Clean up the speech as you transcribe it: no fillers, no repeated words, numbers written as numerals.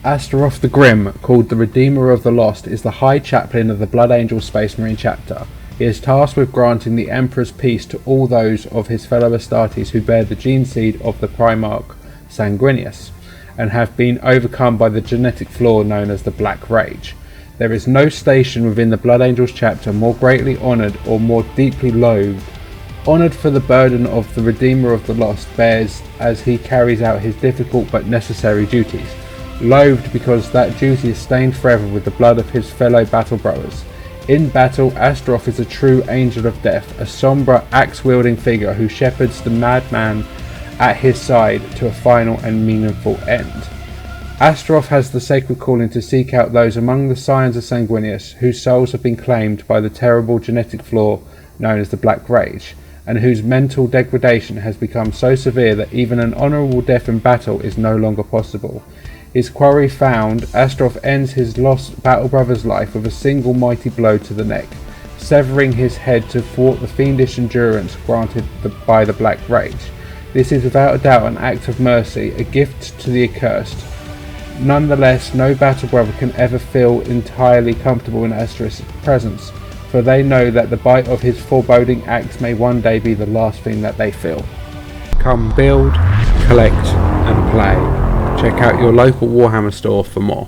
Asterorth the Grim, called the Redeemer of the Lost, is the High Chaplain of the Blood Angel Space Marine chapter. He is tasked with granting the Emperor's peace to all those of his fellow Astartes who bear the gene seed of the Primarch Sanguinius, and have been overcome by the genetic flaw known as the Black Rage. There is no station within the Blood Angels chapter more greatly honoured or more deeply loathed. Honoured for the burden of the Redeemer of the Lost bears as he carries out his difficult but necessary duties. Loathed because that duty is stained forever with the blood of his fellow battle brothers. In battle, Asterorth is a true angel of death, a sombre, axe-wielding figure who shepherds the madman at his side to a final and meaningful end. Asterorth has the sacred calling to seek out those among the scions of Sanguinius whose souls have been claimed by the terrible genetic flaw known as the Black Rage, and whose mental degradation has become so severe that even an honourable death in battle is no longer possible. His quarry found, Asterorth ends his lost battle brother's life with a single mighty blow to the neck, severing his head to thwart the fiendish endurance granted by the Black Rage. This is without a doubt an act of mercy, a gift to the accursed. Nonetheless, no battle brother can ever feel entirely comfortable in Asterorth's presence, for they know that the bite of his foreboding axe may one day be the last thing that they feel. Come build, collect and play. Check out your local Warhammer store for more.